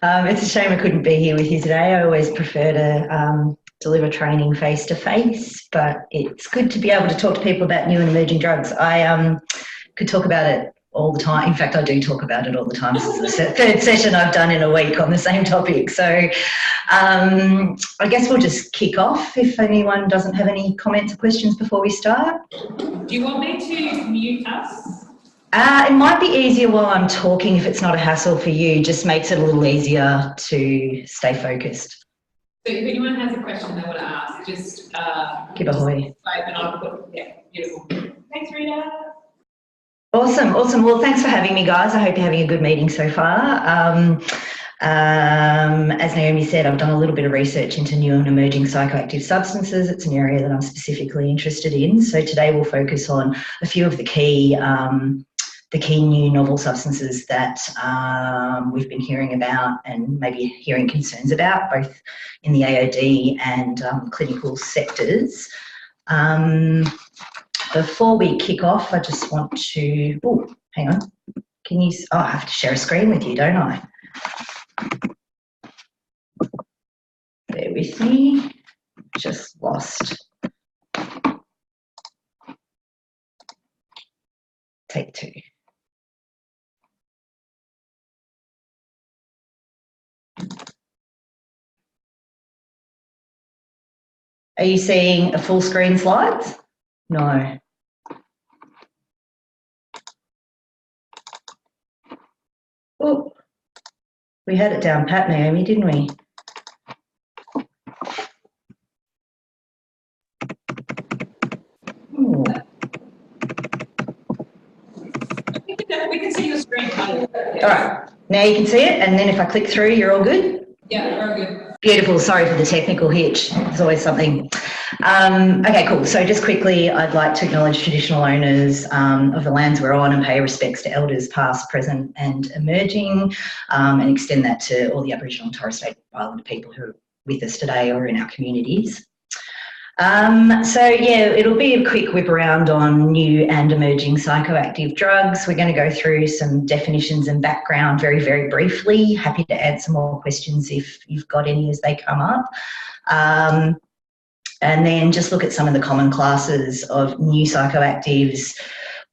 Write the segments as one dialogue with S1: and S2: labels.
S1: It's a shame I couldn't be here with you today. I always prefer to deliver training face to face, but it's good to be able to talk to people about new and emerging drugs. I could talk about it all the time. In fact, I do talk about it all the time. This is the third session I've done in a week on the same topic. So I guess we'll just kick off if anyone doesn't have any comments or questions before we start.
S2: Do you want me to mute us?
S1: It might be easier while I'm talking if it's not a hassle for you. Just makes it a little easier to stay focused.
S2: So if anyone has a question they want to ask, just
S1: give a hoy.
S2: And I'll put, yeah, beautiful. Thanks, Rita.
S1: Awesome. Well, thanks for having me, guys. I hope you're having a good meeting so far. As Naomi said, I've done a little bit of research into new and emerging psychoactive substances. It's an area that I'm specifically interested in. So today we'll focus on a few of the key new novel substances that we've been hearing about and maybe hearing concerns about, both in the AOD and clinical sectors. Before we kick off, I just want to, oh, hang on. Can you, oh, I have to share a screen with you, don't I? Bear with me, just lost. Take two. Are you seeing a full screen slides? No. Oh, we had it down pat, Naomi, didn't we? Ooh.
S2: We can see your screen.
S1: All right, now you can see it, and then if I click through, you're all good?
S2: Yeah, very good.
S1: Beautiful. Sorry for the technical hitch. It's always something. Okay, cool. So just quickly, I'd like to acknowledge traditional owners of the lands we're on and pay respects to elders past, present and emerging, and extend that to all the Aboriginal and Torres Strait Islander people who are with us today or in our communities. So yeah, it'll be a quick whip around on new and emerging psychoactive drugs. We're going to go through some definitions and background very, very briefly. Happy to answer more questions if you've got any as they come up. And then just look at some of the common classes of new psychoactives,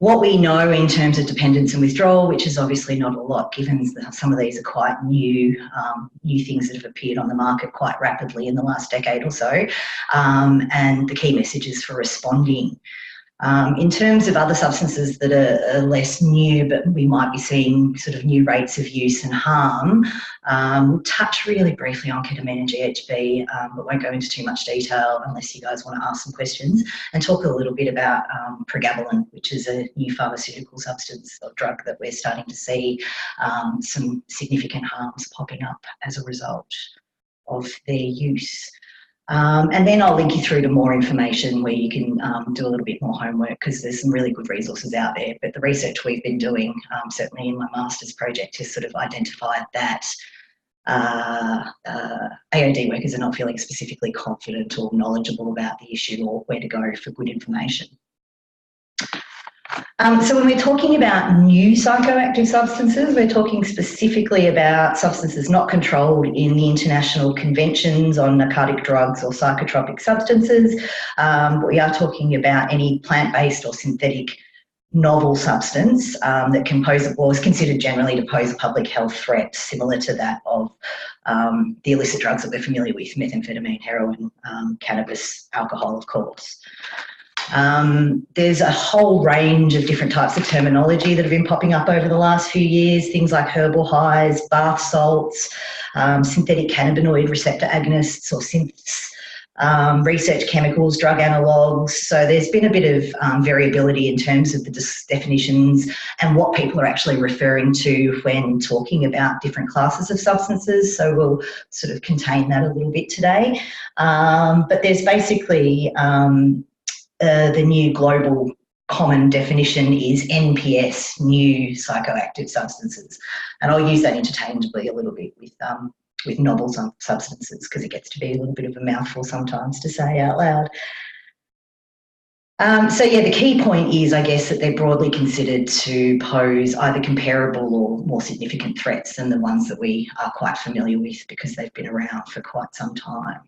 S1: what we know in terms of dependence and withdrawal, which is obviously not a lot given that some of these are quite new things that have appeared on the market quite rapidly in the last decade or so, and the key messages for responding. In terms of other substances that are less new, but we might be seeing sort of new rates of use and harm, we'll touch really briefly on ketamine and GHB, but won't go into too much detail unless you guys want to ask some questions, and talk a little bit about Pregabalin, which is a new pharmaceutical substance or drug that we're starting to see some significant harms popping up as a result of their use. And then I'll link you through to more information where you can do a little bit more homework, because there's some really good resources out there. But the research we've been doing, certainly in my master's project, has sort of identified that AOD workers are not feeling specifically confident or knowledgeable about the issue or where to go for good information. So when we're talking about new psychoactive substances, we're talking specifically about substances not controlled in the international conventions on narcotic drugs or psychotropic substances. But we are talking about any plant-based or synthetic novel substance that can pose or is considered generally to pose a public health threat similar to that of the illicit drugs that we're familiar with, methamphetamine, heroin, cannabis, alcohol, of course. There's a whole range of different types of terminology that have been popping up over the last few years, things like herbal highs, bath salts, synthetic cannabinoid receptor agonists or synths, research chemicals, drug analogues. So there's been a bit of variability in terms of the definitions and what people are actually referring to when talking about different classes of substances. So we'll sort of contain that a little bit today. But there's basically the new global common definition is NPS, new psychoactive substances. And I'll use that interchangeably a little bit with novel substances, because it gets to be a little bit of a mouthful sometimes to say out loud. So yeah, the key point is, I guess, that they're broadly considered to pose either comparable or more significant threats than the ones that we are quite familiar with because they've been around for quite some time.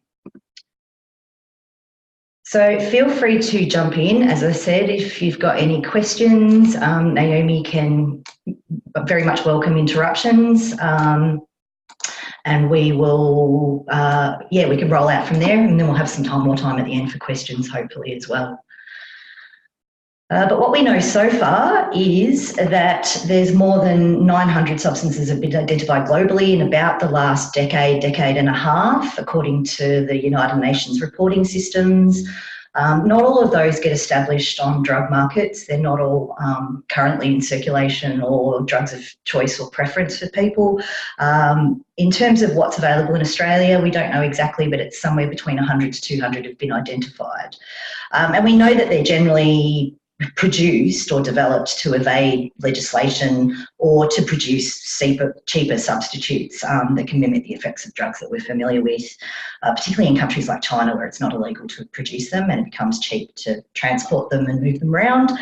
S1: So feel free to jump in. As I said, if you've got any questions, Naomi can very much welcome interruptions. And we will, we can roll out from there, and then we'll have some more time at the end for questions, hopefully, as well. But what we know so far is that there's more than 900 substances have been identified globally in about the last decade and a half, according to the United Nations reporting systems. Not all of those get established on drug markets. They're not all currently in circulation or drugs of choice or preference for people. In terms of what's available in Australia, we don't know exactly, but it's somewhere between 100 to 200 have been identified. And we know that they're generally produced or developed to evade legislation or to produce cheaper substitutes that can mimic the effects of drugs that we're familiar with, particularly in countries like China where it's not illegal to produce them and it becomes cheap to transport them and move them around.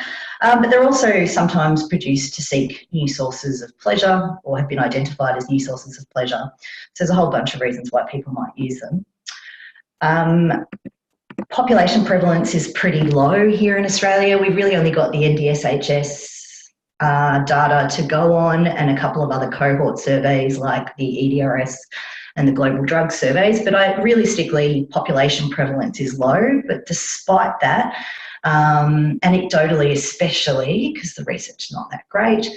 S1: But they're also sometimes produced to seek new sources of pleasure or have been identified as new sources of pleasure. So there's a whole bunch of reasons why people might use them. Population prevalence is pretty low here in Australia. We've really only got the NDSHS data to go on and a couple of other cohort surveys like the EDRS and the Global Drug Surveys, but realistically population prevalence is low. But despite that, anecdotally especially, because the research is not that great,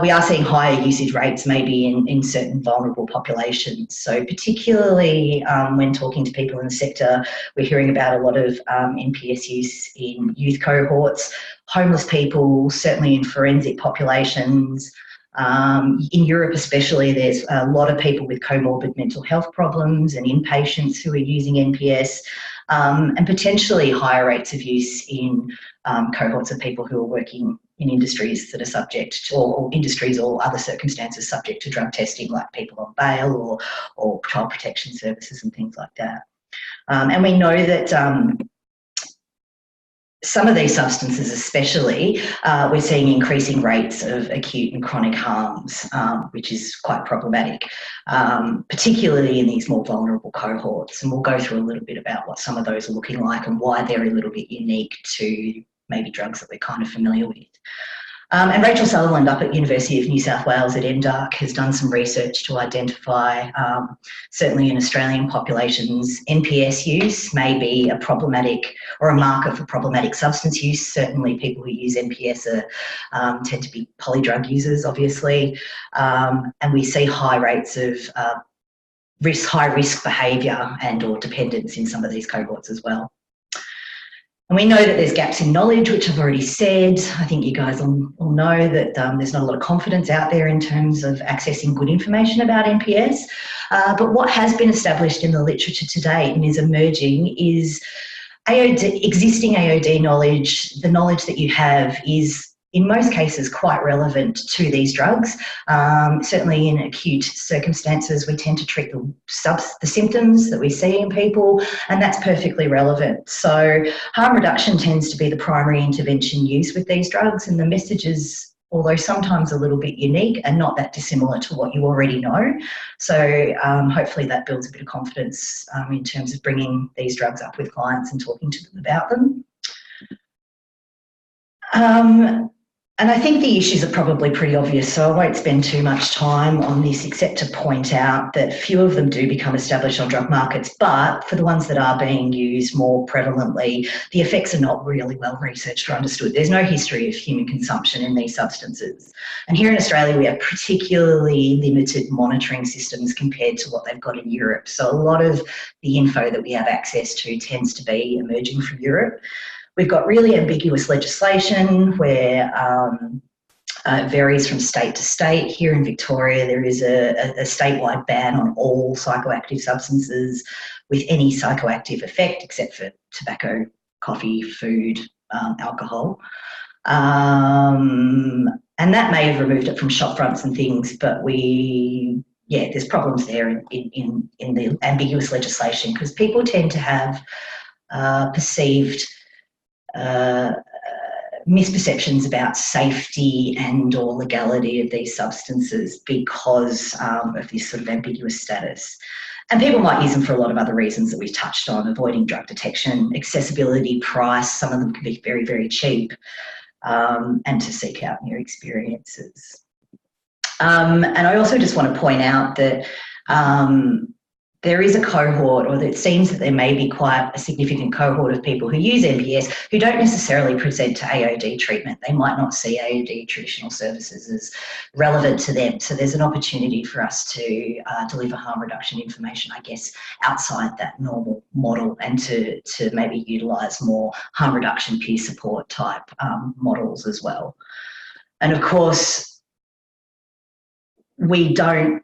S1: we are seeing higher usage rates maybe in certain vulnerable populations. So particularly when talking to people in the sector, we're hearing about a lot of NPS use in youth cohorts, homeless people, certainly in forensic populations. In Europe especially, there's a lot of people with comorbid mental health problems and inpatients who are using NPS, and potentially higher rates of use in cohorts of people who are working in industries that are subject to, or industries or other circumstances subject to drug testing, like people on bail or child protection services and things like that. And we know that some of these substances especially, we're seeing increasing rates of acute and chronic harms, which is quite problematic, particularly in these more vulnerable cohorts. And we'll go through a little bit about what some of those are looking like and why they're a little bit unique to maybe drugs that we're kind of familiar with. And Rachel Sutherland up at University of New South Wales at MDARC has done some research to identify, certainly in Australian populations, NPS use may be a problematic or a marker for problematic substance use. Certainly people who use NPS tend to be polydrug users, obviously, and we see high rates of high risk behaviour and or dependence in some of these cohorts as well. And we know that there's gaps in knowledge, which I've already said. I think you guys all know that there's not a lot of confidence out there in terms of accessing good information about NPS. But what has been established in the literature to date and is emerging is existing AOD knowledge. The knowledge that you have is in most cases quite relevant to these drugs. Certainly in acute circumstances, we tend to treat the symptoms that we see in people, and that's perfectly relevant. So harm reduction tends to be the primary intervention used with these drugs, and the messages, although sometimes a little bit unique, are not that dissimilar to what you already know. So hopefully that builds a bit of confidence in terms of bringing these drugs up with clients and talking to them about them. And I think the issues are probably pretty obvious, so I won't spend too much time on this except to point out that few of them do become established on drug markets, but for the ones that are being used more prevalently, the effects are not really well researched or understood. There's no history of human consumption in these substances. And here in Australia, we have particularly limited monitoring systems compared to what they've got in Europe. So a lot of the info that we have access to tends to be emerging from Europe. We've got really ambiguous legislation where it varies from state to state. Here in Victoria, there is a statewide ban on all psychoactive substances with any psychoactive effect except for tobacco, coffee, food, alcohol. And that may have removed it from shop fronts and things, but there's problems there in the ambiguous legislation because people tend to have perceived misperceptions about safety and or legality of these substances because of this sort of ambiguous status. And people might use them for a lot of other reasons that we've touched on: avoiding drug detection, accessibility, price. Some of them can be very, very cheap, and to seek out new experiences. And I also just want to point out that there is a cohort, or it seems that there may be quite a significant cohort of people who use NPS who don't necessarily present to AOD treatment. They might not see AOD traditional services as relevant to them. So there's an opportunity for us to deliver harm reduction information, I guess, outside that normal model, and to maybe utilise more harm reduction peer support type models as well. And of course, we aren't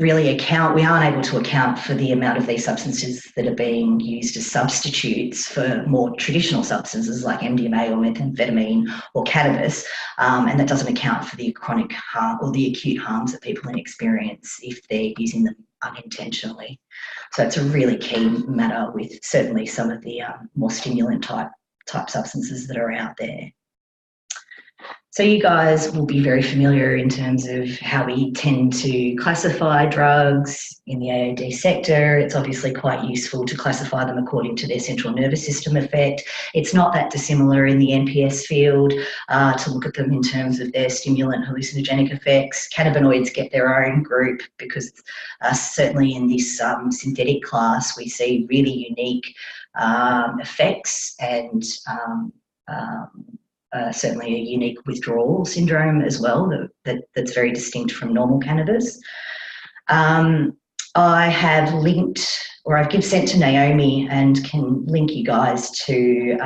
S1: able to account for the amount of these substances that are being used as substitutes for more traditional substances like MDMA or methamphetamine or cannabis, and that doesn't account for the chronic harm or the acute harms that people experience if they're using them unintentionally. So it's a really key matter with certainly some of the more stimulant type substances that are out there. So you guys will be very familiar in terms of how we tend to classify drugs in the AOD sector. It's obviously quite useful to classify them according to their central nervous system effect. It's not that dissimilar in the NPS field to look at them in terms of their stimulant hallucinogenic effects. Cannabinoids get their own group because certainly in this synthetic class we see really unique effects and certainly a unique withdrawal syndrome as well that's very distinct from normal cannabis. I have linked, or I've sent to Naomi and can link you guys to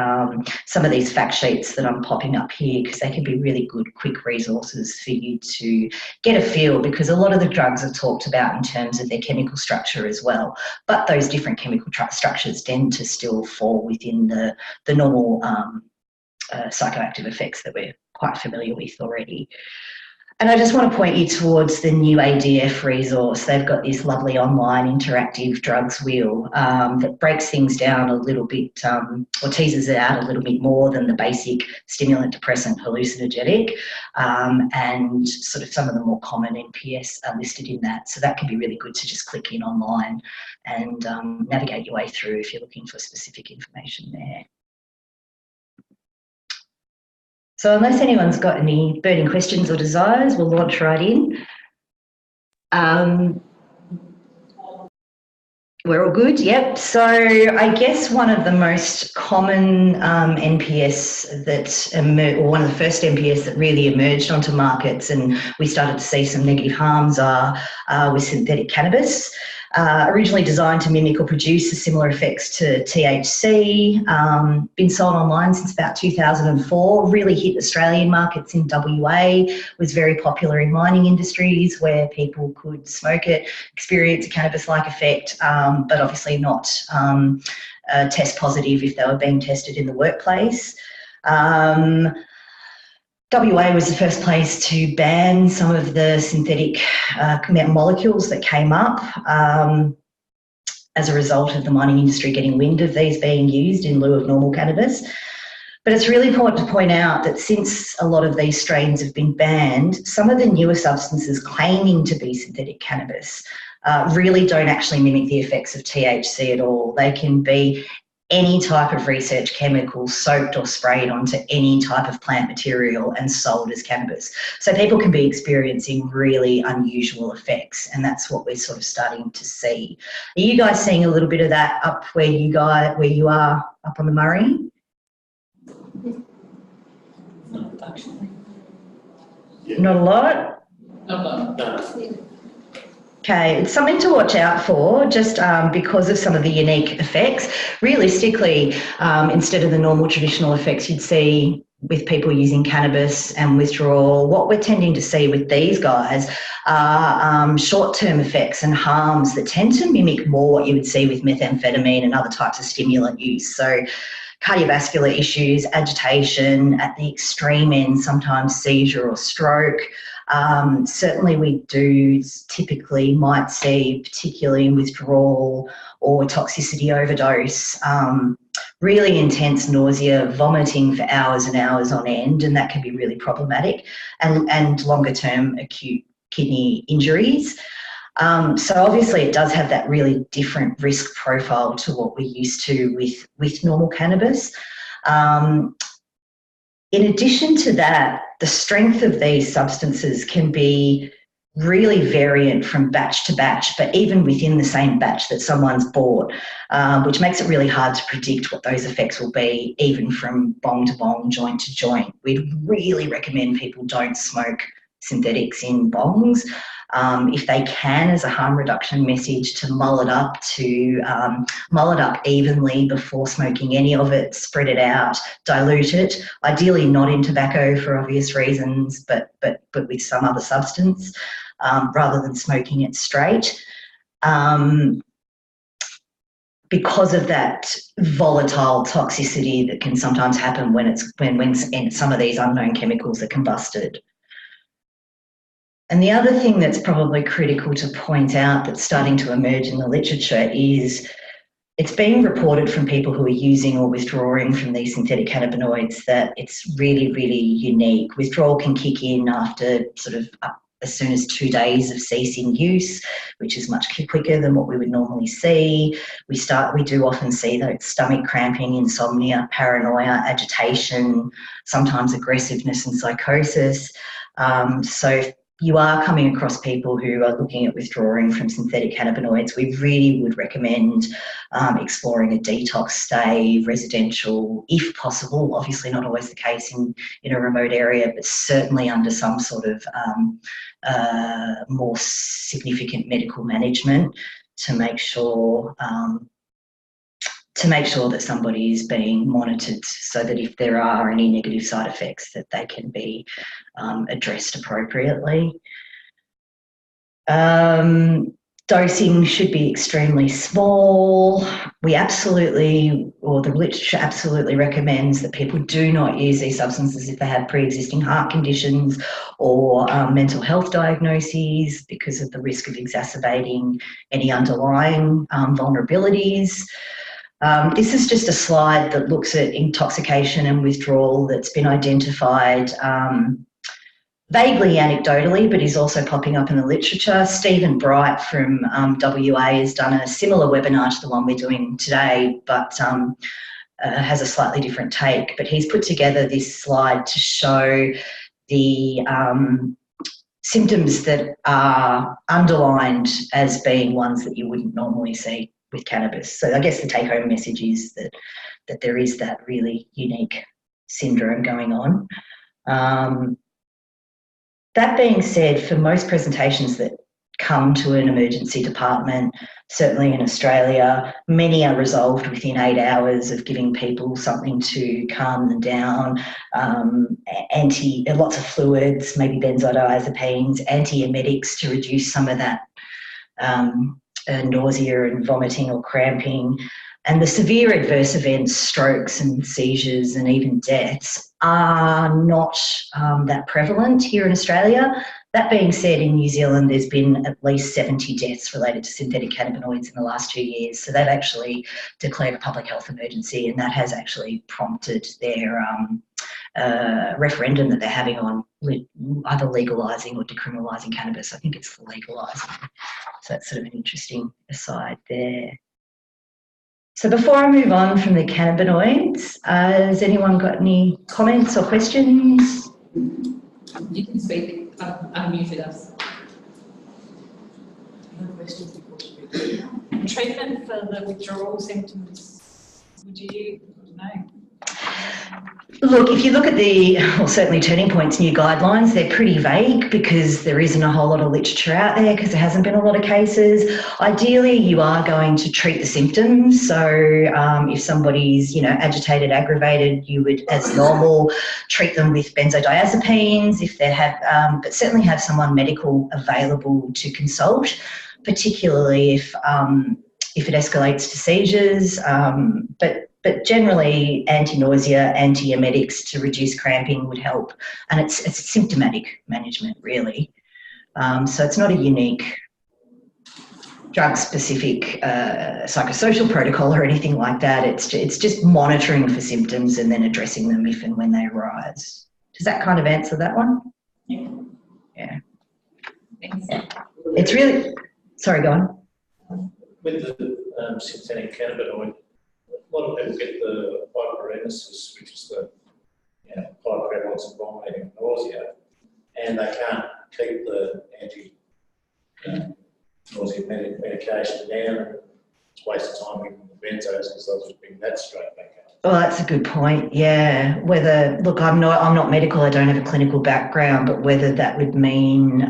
S1: some of these fact sheets that I'm popping up here, because they can be really good quick resources for you to get a feel, because a lot of the drugs are talked about in terms of their chemical structure as well, but those different chemical structures tend to still fall within the normal psychoactive effects that we're quite familiar with already. And I just want to point you towards the new ADF resource. They've got this lovely online interactive drugs wheel that breaks things down a little bit, or teases it out a little bit more than the basic stimulant, depressant, hallucinogenic, and sort of some of the more common NPS are listed in that. So that can be really good to just click in online and navigate your way through if you're looking for specific information there. So unless anyone's got any burning questions or desires, we'll launch right in. We're all good, yep. So I guess one of the most common NPS that or one of the first NPS that really emerged onto markets and we started to see some negative harms are with synthetic cannabis. Originally designed to mimic or produce the similar effects to THC, been sold online since about 2004, really hit Australian markets in WA, was very popular in mining industries where people could smoke it, experience a cannabis-like effect, but obviously not test positive if they were being tested in the workplace. WA was the first place to ban some of the synthetic molecules that came up as a result of the mining industry getting wind of these being used in lieu of normal cannabis. But it's really important to point out that since a lot of these strains have been banned, some of the newer substances claiming to be synthetic cannabis really don't actually mimic the effects of THC at all. They can be any type of research chemical soaked or sprayed onto any type of plant material and sold as cannabis. So people can be experiencing really unusual effects, and that's what we're sort of starting to see. Are you guys seeing a little bit of that up where you are up on the Murray? Not a lot?
S2: Not a lot.
S1: Okay, it's something to watch out for just because of some of the unique effects. Realistically, instead of the normal traditional effects you'd see with people using cannabis and withdrawal, what we're tending to see with these guys are short-term effects and harms that tend to mimic more what you would see with methamphetamine and other types of stimulant use. So cardiovascular issues, agitation, at the extreme end, sometimes seizure or stroke. Certainly we do typically might see, particularly in withdrawal or toxicity overdose, really intense nausea, vomiting for hours and hours on end, and that can be really problematic, and longer-term acute kidney injuries. So obviously it does have that really different risk profile to what we're used to with normal cannabis. In addition to that, the strength of these substances can be really variant from batch to batch, but even within the same batch that someone's bought, which makes it really hard to predict what those effects will be, even from bong to bong, joint to joint. We'd really recommend people don't smoke synthetics in bongs. If they can, as a harm reduction message, to mull it up evenly before smoking any of it, spread it out, dilute it, ideally not in tobacco for obvious reasons, but with some other substance, rather than smoking it straight. Because of that volatile toxicity that can sometimes happen when some of these unknown chemicals are combusted. And the other thing that's probably critical to point out that's starting to emerge in the literature is it's being reported from people who are using or withdrawing from these synthetic cannabinoids that it's really, really unique. Withdrawal can kick in after sort of as soon as 2 days of ceasing use, which is much quicker than what we would normally see. We do often see that stomach cramping, insomnia, paranoia, agitation, sometimes aggressiveness and psychosis. So you are coming across people who are looking at withdrawing from synthetic cannabinoids, we really would recommend exploring a detox stay, residential, if possible, obviously not always the case in a remote area, but certainly under some sort of more significant medical management to make sure that somebody is being monitored so that if there are any negative side effects that they can be addressed appropriately. Dosing should be extremely small. The literature absolutely recommends that people do not use these substances if they have pre-existing heart conditions or mental health diagnoses because of the risk of exacerbating any underlying vulnerabilities. This is just a slide that looks at intoxication and withdrawal that's been identified vaguely anecdotally, but is also popping up in the literature. Stephen Bright from WA has done a similar webinar to the one we're doing today, but has a slightly different take. But he's put together this slide to show the symptoms that are underlined as being ones that you wouldn't normally see with cannabis. So I guess the take-home message is that there is that really unique syndrome going on. That being said, for most presentations that come to an emergency department, certainly in Australia, many are resolved within 8 hours of giving people something to calm them down, lots of fluids, maybe benzodiazepines, antiemetics to reduce some of that nausea and vomiting or cramping. And the severe adverse events, strokes and seizures and even deaths, are not that prevalent here in Australia. That being said, in New Zealand, there's been at least 70 deaths related to synthetic cannabinoids in the last 2 years. So they've actually declared a public health emergency, and that has actually prompted their referendum that they're having on either legalising or decriminalising cannabis. I think it's legalising. So that's sort of an interesting aside there. So before I move on from the cannabinoids, has anyone got any comments or questions?
S2: You can speak. Unmuted us.
S3: No questions. Treatment for the withdrawal symptoms, would you know?
S1: Look, if you look at certainly Turning Point's new guidelines, they're pretty vague because there isn't a whole lot of literature out there because there hasn't been a lot of cases. Ideally, you are going to treat the symptoms. So if somebody's, agitated, aggravated, you would, as normal, treat them with benzodiazepines if they have, but certainly have someone medical available to consult, particularly if it escalates to seizures. But generally, anti-nausea, antiemetics to reduce cramping would help. And it's symptomatic management, really. So it's not a unique drug-specific psychosocial protocol or anything like that. It's just monitoring for symptoms and then addressing them if and when they arise. Does that kind of answer that one?
S3: Yeah.
S1: Yeah.
S3: Thanks.
S1: It's really... Sorry, go on.
S4: With the synthetic cannabinoid, a lot of people get the hyperemesis, which is the high prevalence of vomiting and nausea, and they can't keep the anti-nausea medication down, and it's a waste of time giving them the benzos because they'll just bring that straight back up.
S1: Well, that's a good point. Yeah. Whether, look, I'm not medical. I don't have a clinical background, but whether that would mean,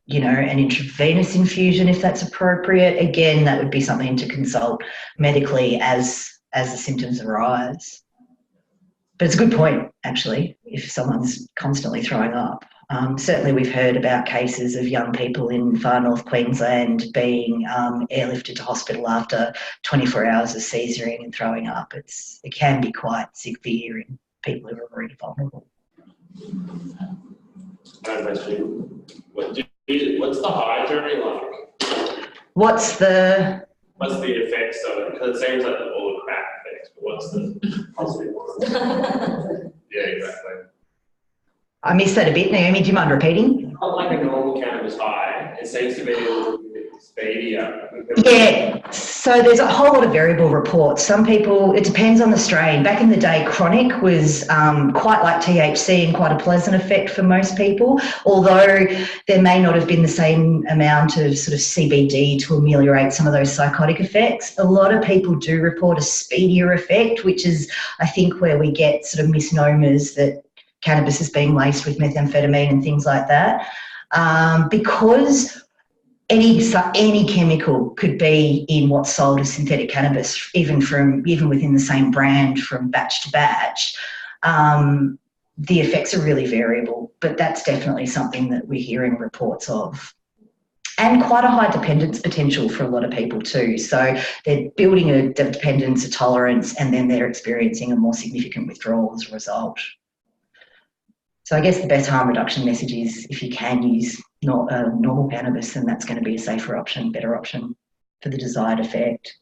S1: you know, an intravenous infusion, if that's appropriate, again, that would be something to consult medically as the symptoms arise. But it's a good point, actually, if someone's constantly throwing up. Certainly we've heard about cases of young people in far north Queensland being airlifted to hospital after 24 hours of seizuring and throwing up. It can be quite severe in people who are already vulnerable.
S5: What's the high journey like?
S1: What's the
S5: effects of it? Because it seems like all the crap effects, but what's the positive one? Yeah, exactly.
S1: I missed that a bit, Naomi. Do you mind repeating?
S5: Not like a normal cannabis high. It seems to be a little bit speedier.
S1: Yeah, so there's a whole lot of variable reports. Some people, it depends on the strain. Back in the day, chronic was quite like THC and quite a pleasant effect for most people, although there may not have been the same amount of sort of CBD to ameliorate some of those psychotic effects. A lot of people do report a speedier effect, which is, I think, where we get sort of misnomers that cannabis is being laced with methamphetamine and things like that, because any chemical could be in what's sold as synthetic cannabis, even within the same brand from batch to batch. The effects are really variable, but that's definitely something that we're hearing reports of. And quite a high dependence potential for a lot of people too. So they're building a dependence, a tolerance, and then they're experiencing a more significant withdrawal as a result. So I guess the best harm reduction message is if you can use normal cannabis, then that's going to be a safer option, better option for the desired effect.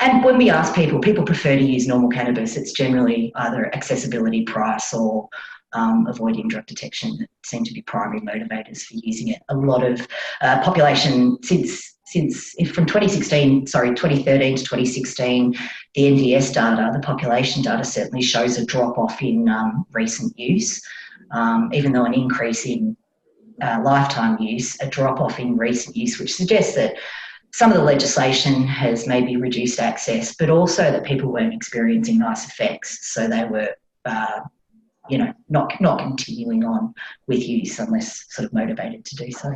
S1: And when we ask people prefer to use normal cannabis. It's generally either accessibility, price, or avoiding drug detection that seem to be primary motivators for using it. A lot of population from 2013 to 2016, the NDS data, the population data certainly shows a drop-off in recent use. Even though an increase in lifetime use, a drop-off in recent use, which suggests that some of the legislation has maybe reduced access, but also that people weren't experiencing nice effects, so they were, not continuing on with use unless sort of motivated to do so.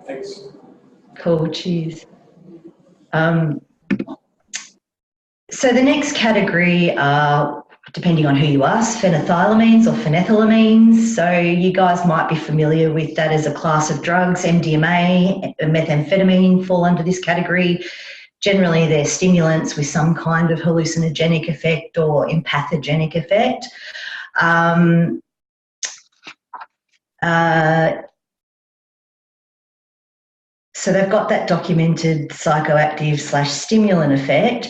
S5: Thanks.
S1: Cool, cheers. So the next category are, depending on who you ask, phenethylamines or phenethylamines. So you guys might be familiar with that as a class of drugs. MDMA and methamphetamine fall under this category. Generally, they're stimulants with some kind of hallucinogenic effect or empathogenic effect. So they've got that documented psychoactive / stimulant effect.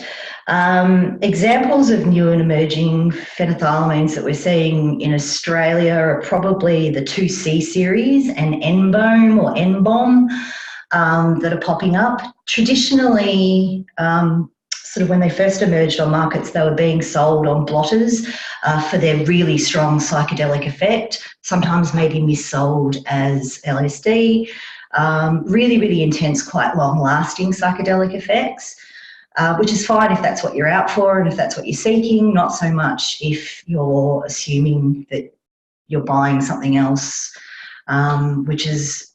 S1: Examples of new and emerging phenethylamines that we're seeing in Australia are probably the 2C series and NBOM or NBOM that are popping up. Traditionally, sort of when they first emerged on markets, they were being sold on blotters for their really strong psychedelic effect, sometimes maybe missold as LSD. Really, really intense, quite long-lasting psychedelic effects. Which is fine if that's what you're out for and if that's what you're seeking, not so much if you're assuming that you're buying something else, which is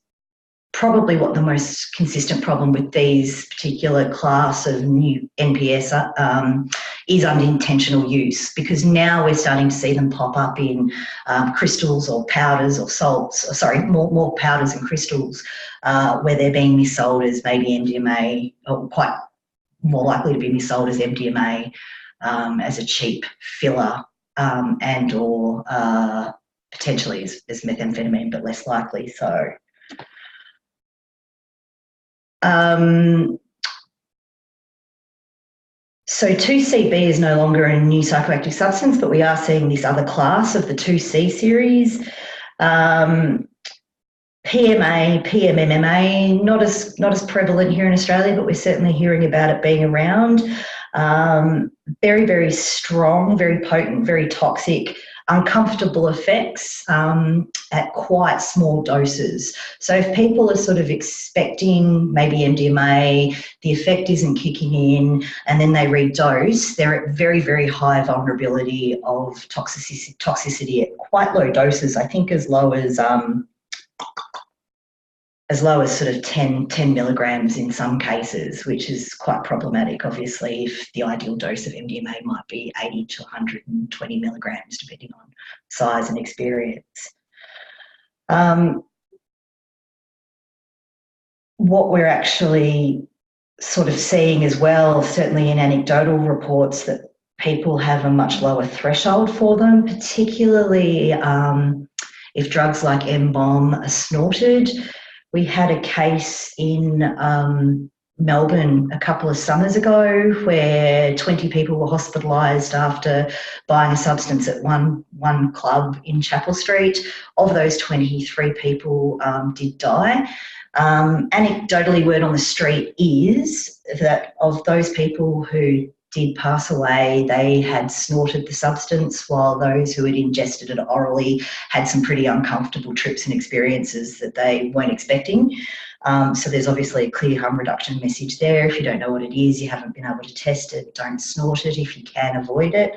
S1: probably what the most consistent problem with these particular class of new NPS is unintentional use, because now we're starting to see them pop up in crystals or powders or salts, more powders and crystals, where they're being missold as maybe MDMA, or quite more likely to be missold as MDMA, as a cheap filler, and or potentially as methamphetamine, but less likely so. So 2CB is no longer a new psychoactive substance, but we are seeing this other class of the 2C series. PMA, PMMA, not as prevalent here in Australia, but we're certainly hearing about it being around. Very, very strong, very potent, very toxic, uncomfortable effects at quite small doses. So if people are sort of expecting maybe MDMA, the effect isn't kicking in, and then they redose, they're at very, very high vulnerability of toxicity at quite low doses, I think as low as sort of 10 milligrams in some cases, which is quite problematic, obviously, if the ideal dose of MDMA might be 80 to 120 milligrams, depending on size and experience. What we're actually sort of seeing as well, certainly in anecdotal reports, that people have a much lower threshold for them, particularly if drugs like M-Bomb are snorted. We had a case in Melbourne a couple of summers ago where 20 people were hospitalised after buying a substance at one club in Chapel Street. Of those 23 people did die. Anecdotally, word on the street is that of those people who did pass away, they had snorted the substance, while those who had ingested it orally had some pretty uncomfortable trips and experiences that they weren't expecting. So there's obviously a clear harm reduction message there. If you don't know what it is, you haven't been able to test it, don't snort it if you can avoid it.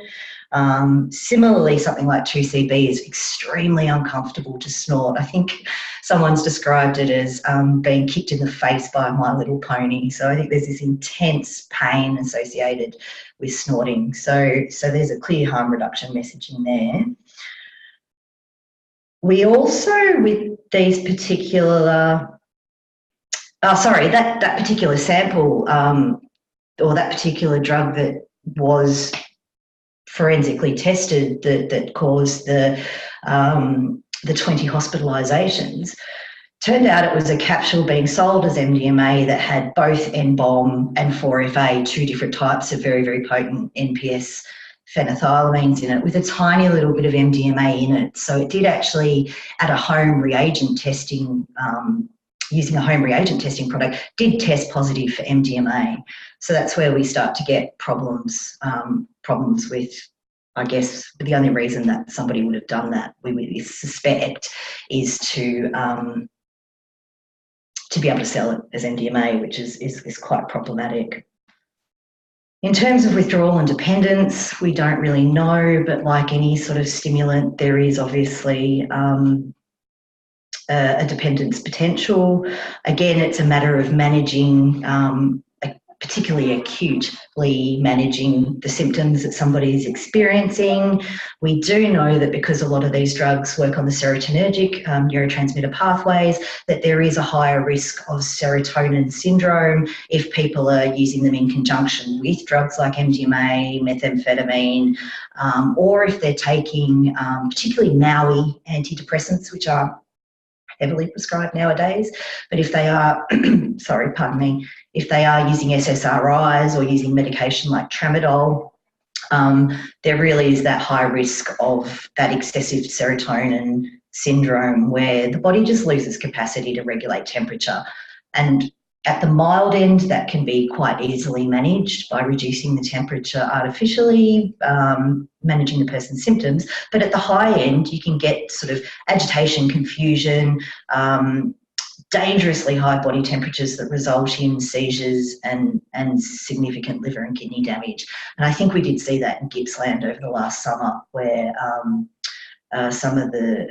S1: Similarly, something like 2CB is extremely uncomfortable to snort. I think someone's described it as being kicked in the face by a My Little Pony. So I think there's this intense pain associated with snorting. So there's a clear harm reduction message in there. We also, with these particular, that particular sample or that particular drug that was forensically tested that caused the 20 hospitalisations, turned out it was a capsule being sold as MDMA that had both N-bomb and 4FA, two different types of very, very potent NPS phenethylamines in it, with a tiny little bit of MDMA in it. So it did actually, at a home reagent testing, using a home reagent testing product, did test positive for MDMA. So that's where we start to get problems with, I guess, the only reason that somebody would have done that, we suspect, is to be able to sell it as MDMA, which is quite problematic. In terms of withdrawal and dependence, we don't really know, but like any sort of stimulant, there is obviously a dependence potential. Again, it's a matter of managing, particularly acutely managing the symptoms that somebody is experiencing. We do know that because a lot of these drugs work on the serotonergic neurotransmitter pathways, that there is a higher risk of serotonin syndrome if people are using them in conjunction with drugs like MDMA, methamphetamine, or if they're taking particularly Maui antidepressants, which are heavily prescribed nowadays. But if they are, if they are using SSRIs or using medication like tramadol, there really is that high risk of that excessive serotonin syndrome where the body just loses capacity to regulate temperature. And at the mild end, that can be quite easily managed by reducing the temperature artificially, managing the person's symptoms. But at the high end, you can get sort of agitation, confusion, dangerously high body temperatures that result in seizures and significant liver and kidney damage. And I think we did see that in Gippsland over the last summer, where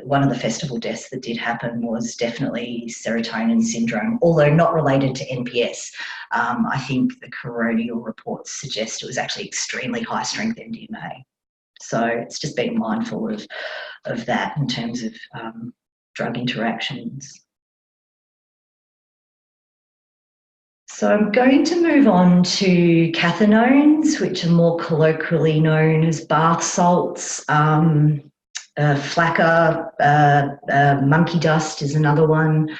S1: one of the festival deaths that did happen was definitely serotonin syndrome, although not related to NPS. I think the coronial reports suggest it was actually extremely high strength MDMA. So it's just being mindful of that in terms of drug interactions. So I'm going to move on to cathinones, which are more colloquially known as bath salts. Flakka, monkey dust is another one.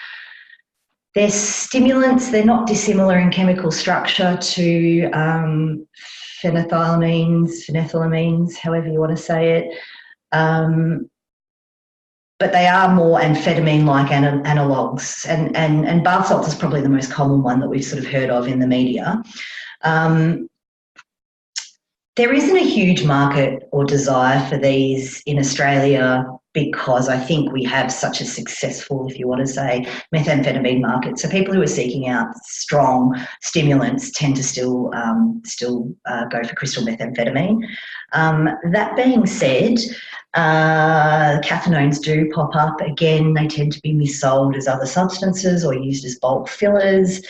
S1: They're stimulants. They're not dissimilar in chemical structure to phenethylamines, however you want to say it. But they are more amphetamine-like analogues. And bath salts is probably the most common one that we've sort of heard of in the media. There isn't a huge market or desire for these in Australia because I think we have such a successful, if you want to say, methamphetamine market. So people who are seeking out strong stimulants tend to still go for crystal methamphetamine. That being said, cathinones do pop up. Again, they tend to be missold as other substances or used as bulk fillers.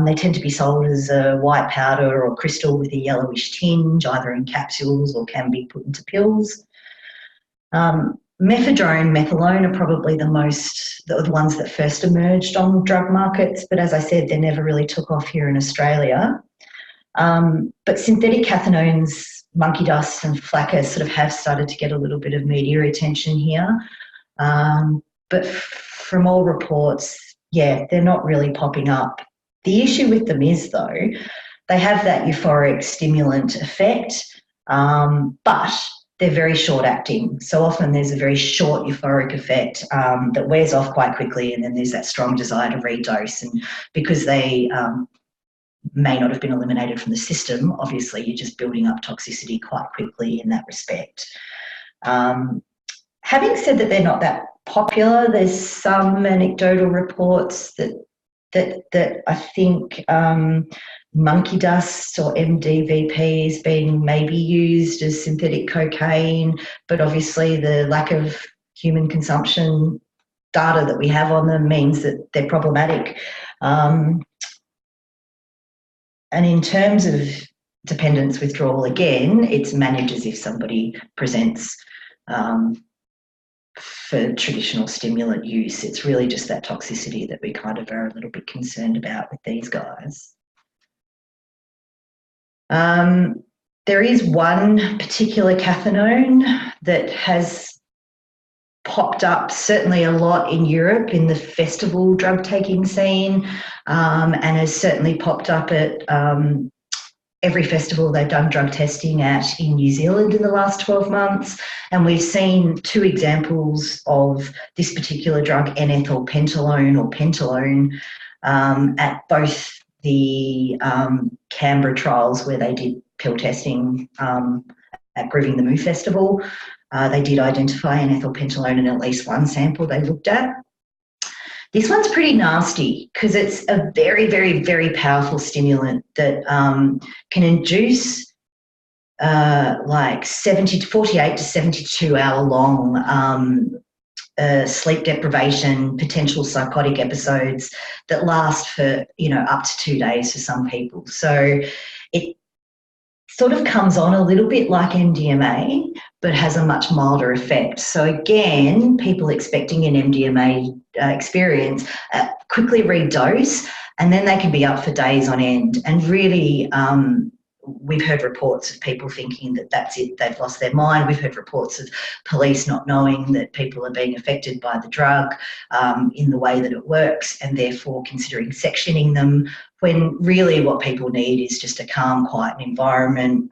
S1: They tend to be sold as a white powder or crystal with a yellowish tinge, either in capsules or can be put into pills. Mephedrone, methylone are probably the ones that first emerged on drug markets, but as I said, they never really took off here in Australia. But synthetic cathinones, monkey dust and flakka sort of have started to get a little bit of media attention here. But from all reports, yeah, they're not really popping up. The issue with them is, though, they have that euphoric stimulant effect, but they're very short-acting. So often there's a very short euphoric effect that wears off quite quickly, and then there's that strong desire to redose. And because they may not have been eliminated from the system, obviously you're just building up toxicity quite quickly in that respect. Having said that they're not that popular, there's some anecdotal reports that I think monkey dust or MDVP is being maybe used as synthetic cocaine, but obviously the lack of human consumption data that we have on them means that they're problematic. And in terms of dependence withdrawal, again, it's managed as if somebody presents for traditional stimulant use. It's really just that toxicity that we kind of are a little bit concerned about with these guys. There is one particular cathinone that has popped up certainly a lot in Europe in the festival drug taking scene, and has certainly popped up at every festival they've done drug testing at in New Zealand in the last 12 months. And we've seen 2 examples of this particular drug, N-ethylpentalone or pentalone, at both the Canberra trials where they did pill testing at Grooving the Moo Festival. They did identify N-ethylpentalone in at least one sample they looked at. This one's pretty nasty because it's a very, very, very powerful stimulant that can induce like 48 to 72 hour long sleep deprivation, potential psychotic episodes that last for, up to 2 days for some people. So it sort of comes on a little bit like MDMA, but has a much milder effect. So again, people expecting an MDMA experience quickly redose, and then they can be up for days on end. And really, we've heard reports of people thinking that that's it, they've lost their mind. We've heard reports of police not knowing that people are being affected by the drug in the way that it works, and therefore considering sectioning them, when really what people need is just a calm, quiet environment.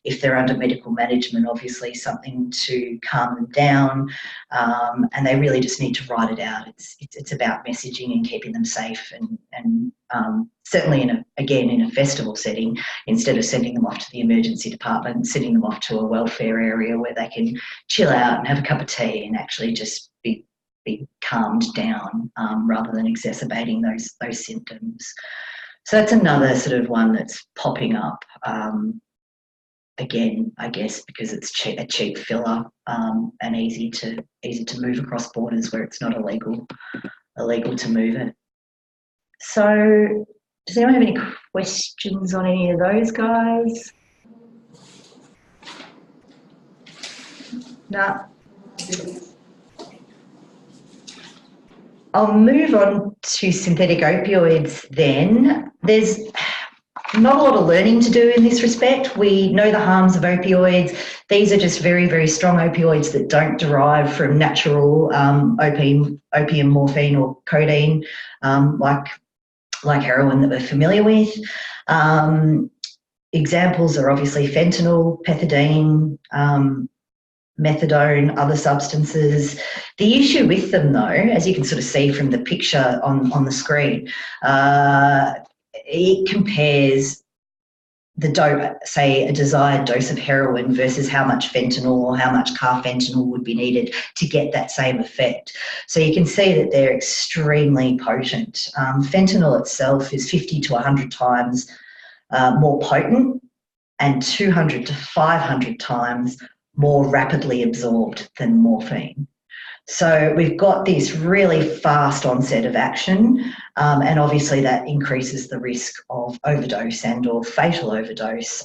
S1: If they're under medical management, obviously something to calm them down, and they really just need to write it out. It's about messaging and keeping them safe, and certainly in a festival setting, instead of sending them off to the emergency department, sending them off to a welfare area where they can chill out and have a cup of tea and actually just be calmed down, rather than exacerbating those symptoms. So that's another sort of one that's popping up. Again, I guess because it's a cheap filler, and easy to move across borders where it's not illegal to move it. So does anyone have any questions on any of those guys? No. I'll move on to synthetic opioids then. There's not a lot of learning to do in this respect. We know the harms of opioids. These are just very, very strong opioids that don't derive from natural opium, morphine or codeine, like heroin that we're familiar with. Examples are obviously fentanyl, pethidine, methadone, other substances. The issue with them, though, as you can sort of see from the picture on the screen, it compares the dose, say a desired dose of heroin versus how much fentanyl or how much carfentanil would be needed to get that same effect. So you can see that they're extremely potent. Fentanyl itself is 50 to 100 times more potent and 200 to 500 times more rapidly absorbed than morphine. So we've got this really fast onset of action, and obviously that increases the risk of overdose and or fatal overdose,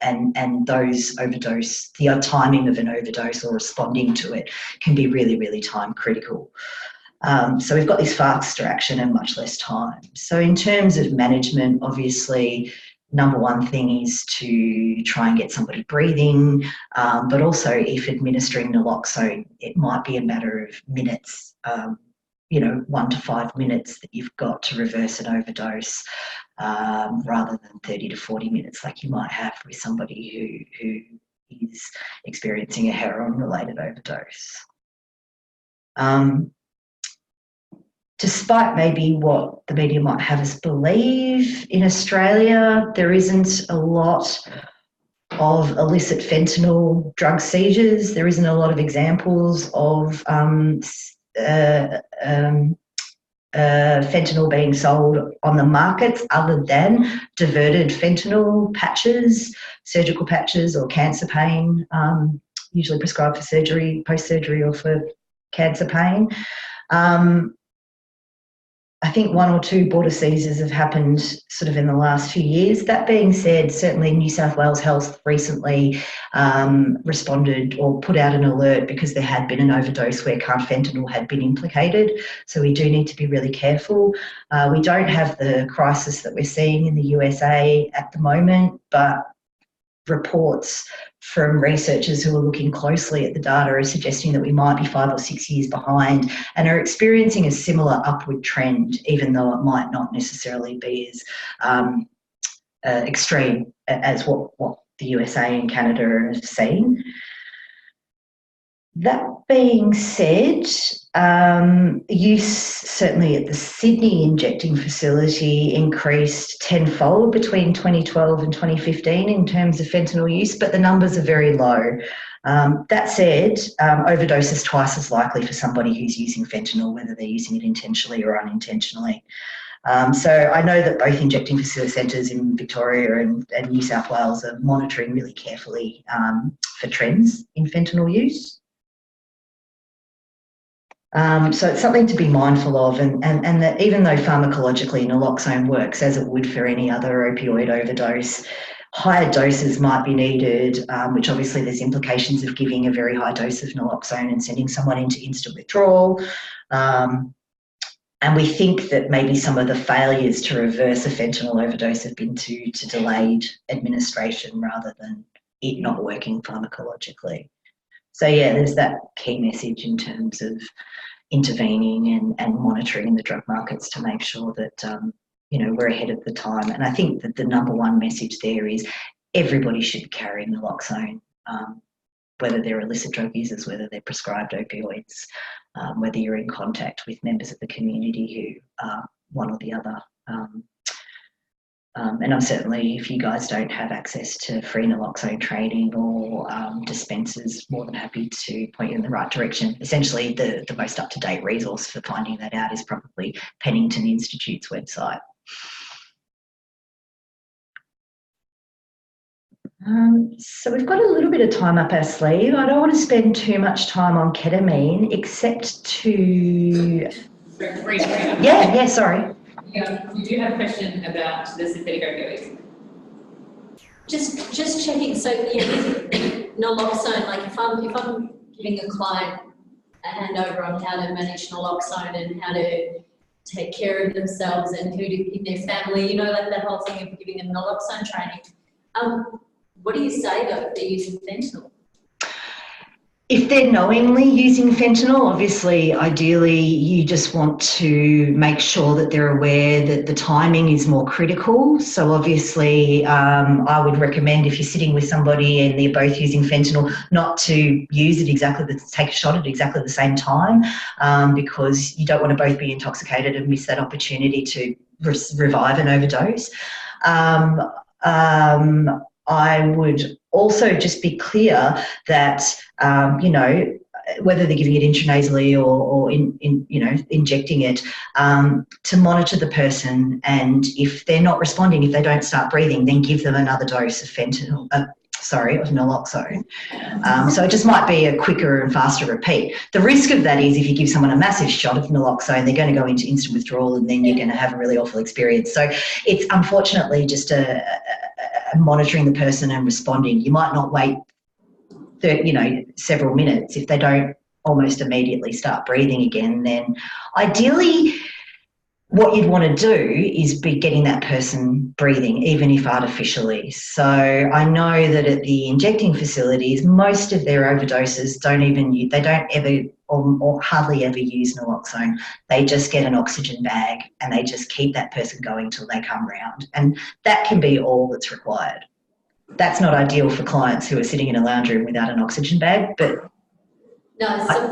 S1: and those overdose, the timing of an overdose or responding to it can be really, really time critical. So we've got this faster action and much less time. So in terms of management, obviously, number one thing is to try and get somebody breathing, but also if administering naloxone, it might be a matter of minutes, 1 to 5 minutes that you've got to reverse an overdose, rather than 30 to 40 minutes like you might have with somebody who is experiencing a heroin-related overdose. Despite maybe what the media might have us believe, in Australia there isn't a lot of illicit fentanyl drug seizures. There isn't a lot of examples of fentanyl being sold on the markets other than diverted fentanyl patches, surgical patches or cancer pain, usually prescribed for surgery, post-surgery or for cancer pain. I think 1 or 2 border seizures have happened sort of in the last few years. That being said, certainly New South Wales Health recently responded or put out an alert because there had been an overdose where carfentanil had been implicated. So we do need to be really careful. We don't have the crisis that we're seeing in the USA at the moment, but reports from researchers who are looking closely at the data are suggesting that we might be 5 or 6 years behind and are experiencing a similar upward trend, even though it might not necessarily be as extreme as what the USA and Canada are seeing. That being said, use certainly at the Sydney injecting facility increased tenfold between 2012 and 2015 in terms of fentanyl use, but the numbers are very low. That said, overdose is twice as likely for somebody who's using fentanyl, whether they're using it intentionally or unintentionally. So I know that both injecting facility centres in Victoria and New South Wales are monitoring really carefully for trends in fentanyl use. So it's something to be mindful of, and that even though pharmacologically naloxone works as it would for any other opioid overdose, higher doses might be needed, which obviously there's implications of giving a very high dose of naloxone and sending someone into instant withdrawal. And we think that maybe some of the failures to reverse a fentanyl overdose have been to delayed administration rather than it not working pharmacologically. So yeah, there's that key message in terms of intervening and monitoring the drug markets to make sure that we're ahead of the time. And I think that the number one message there is everybody should be carrying naloxone, whether they're illicit drug users, whether they're prescribed opioids, whether you're in contact with members of the community who are one or the other. And I'm certainly, if you guys don't have access to free naloxone training or dispensers, more than happy to point you in the right direction. Essentially, the most up-to-date resource for finding that out is probably Pennington Institute's website. So we've got a little bit of time up our sleeve. I don't want to spend too much time on ketamine, except to...
S2: Rita.
S1: Yeah, sorry.
S2: Yeah, we do have a question about the synthetic opioids.
S6: Just checking. So naloxone, like if I'm giving a client a handover on how to manage naloxone and how to take care of themselves and who to in their family, you know, like that whole thing of giving them naloxone training. What do you say though if they're using fentanyl?
S1: If they're knowingly using fentanyl, obviously, ideally, you just want to make sure that they're aware that the timing is more critical. So obviously, I would recommend if you're sitting with somebody and they're both using fentanyl, not to use it take a shot at exactly the same time, because you don't want to both be intoxicated and miss that opportunity to revive an overdose. I would also just be clear that, you know, whether they're giving it intranasally or injecting it, to monitor the person, and if they're not responding, if they don't start breathing, then give them another dose of fentanyl. Of naloxone. So it just might be a quicker and faster repeat. The risk of that is if you give someone a massive shot of naloxone, they're going to go into instant withdrawal and then you're going to have a really awful experience. So it's unfortunately just a monitoring the person and responding. You might not wait several minutes. If they don't almost immediately start breathing again, then ideally what you'd want to do is be getting that person breathing, even if artificially. So I know that at the injecting facilities, most of their overdoses don't ever or hardly ever use naloxone. They just get an oxygen bag and they just keep that person going till they come round. And that can be all that's required. That's not ideal for clients who are sitting in a lounge room without an oxygen bag, but
S6: No, so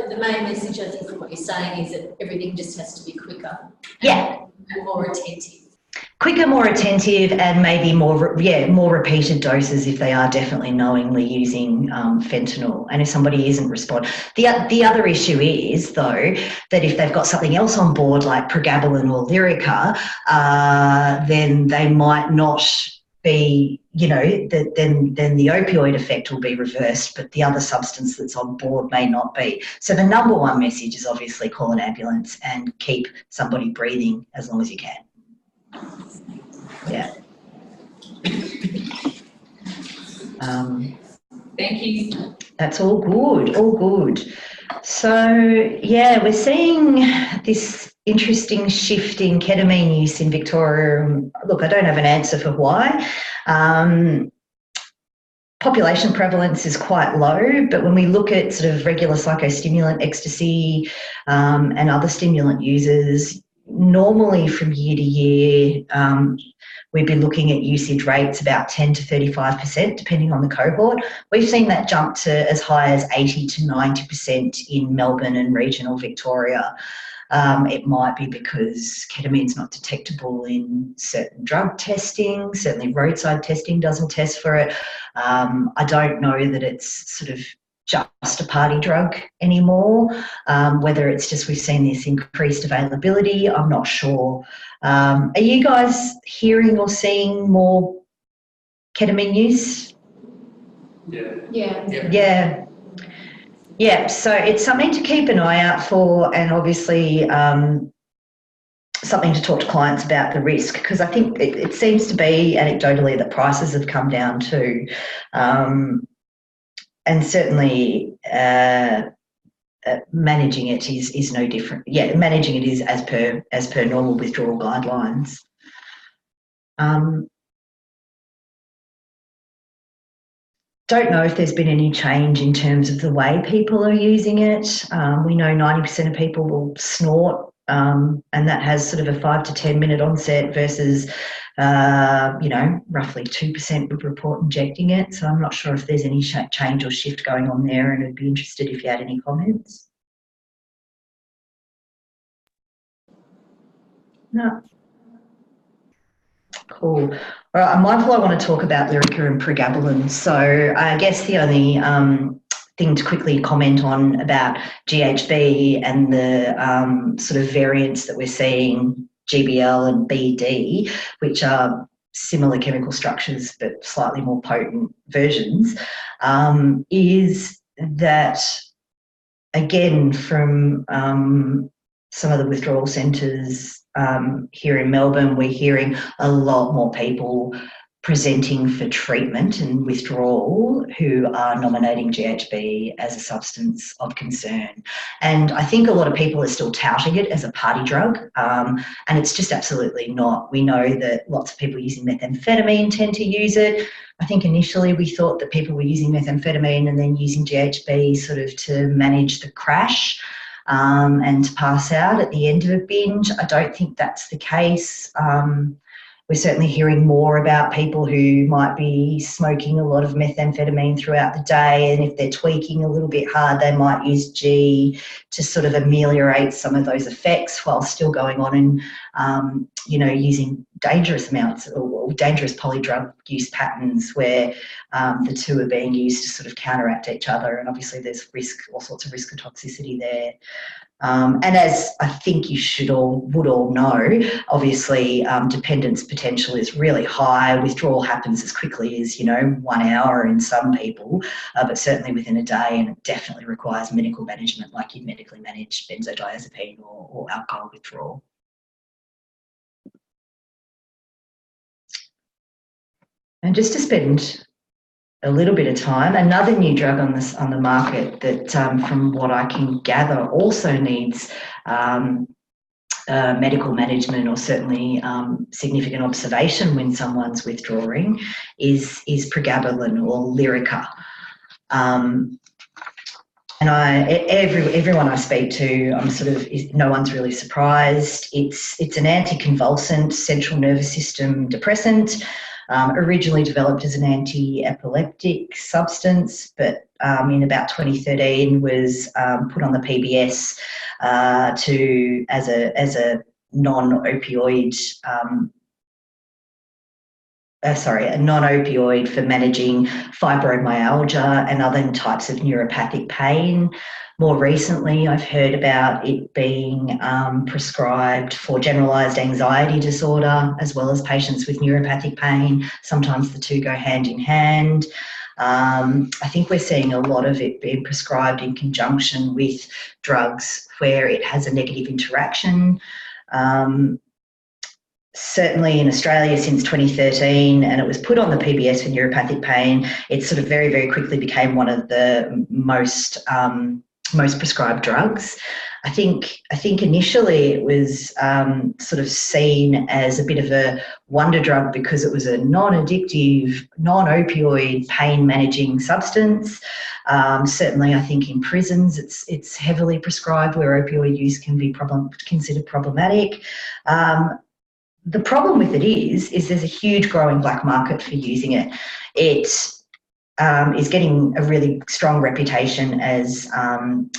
S6: the main message I think from what you're saying is that everything just has to be quicker.
S1: Yeah.
S6: And more attentive.
S1: Quicker, more attentive, and maybe more repeated doses if they are definitely knowingly using fentanyl. And if somebody isn't responding, the other issue is though that if they've got something else on board like Pregabalin or Lyrica, then they might not be, then the opioid effect will be reversed, but the other substance that's on board may not be. So the number one message is obviously call an ambulance and keep somebody breathing as long as you can. Yeah.
S2: Thank you.
S1: That's all good. So, yeah, we're seeing this interesting shift in ketamine use in Victoria. Look, I don't have an answer for why. Population prevalence is quite low, but when we look at sort of regular psychostimulant, ecstasy, and other stimulant users, normally from year to year, we'd be looking at usage rates about 10 to 35%, depending on the cohort. We've seen that jump to as high as 80 to 90% in Melbourne and regional Victoria. It might be because ketamine's not detectable in certain drug testing, certainly roadside testing doesn't test for it. I don't know that it's sort of just a party drug anymore. Whether it's just we've seen this increased availability, I'm not sure. Are you guys hearing or seeing more ketamine use? Yeah, so it's something to keep an eye out for, and obviously something to talk to clients about the risk, because I think it seems to be anecdotally that prices have come down too. And certainly managing it is no different. Yeah, managing it is as per normal withdrawal guidelines. Don't know if there's been any change in terms of the way people are using it. We know 90% of people will snort, and that has sort of a 5 to 10 minute onset versus, roughly 2% would report injecting it. So I'm not sure if there's any change or shift going on there, and I'd be interested if you had any comments. No. Cool. All right, I'm mindful I want to talk about Lyrica and Pregabalin. So I guess the only thing to quickly comment on about GHB and the sort of variants that we're seeing, GBL and BD, which are similar chemical structures but slightly more potent versions, is that, again, from some of the withdrawal centres here in Melbourne, we're hearing a lot more people presenting for treatment and withdrawal who are nominating GHB as a substance of concern. And I think a lot of people are still touting it as a party drug, and it's just absolutely not. We know that lots of people using methamphetamine tend to use it. I think initially we thought that people were using methamphetamine and then using GHB sort of to manage the crash and to pass out at the end of a binge. I don't think that's the case. We're certainly hearing more about people who might be smoking a lot of methamphetamine throughout the day, and if they're tweaking a little bit hard, they might use G to sort of ameliorate some of those effects while still going on and, using dangerous amounts or dangerous polydrug use patterns where the two are being used to sort of counteract each other. And obviously there's all sorts of risk of toxicity there. And as I think you would all know, obviously dependence potential is really high. Withdrawal happens as quickly as 1 hour in some people, but certainly within a day, and it definitely requires medical management, like you'd medically manage benzodiazepine or alcohol withdrawal. And just to spend a little bit of time, another new drug on the market that, from what I can gather, also needs medical management or certainly significant observation when someone's withdrawing is Pregabalin or Lyrica. And everyone I speak to, no one's really surprised. It's an anticonvulsant, central nervous system depressant. Originally developed as an anti-epileptic substance, but in about 2013 was put on the PBS as a non-opioid for managing fibromyalgia and other types of neuropathic pain. More recently, I've heard about it being prescribed for generalised anxiety disorder as well as patients with neuropathic pain. Sometimes the two go hand in hand. I think we're seeing a lot of it being prescribed in conjunction with drugs where it has a negative interaction. Certainly in Australia since 2013, and it was put on the PBS for neuropathic pain, it sort of very, very quickly became one of the most prescribed drugs. I think initially it was sort of seen as a bit of a wonder drug because it was a non-addictive, non-opioid pain-managing substance. Certainly, I think in prisons it's heavily prescribed where opioid use can be considered problematic. The problem with it is there's a huge growing black market for using it. It is getting a really strong reputation as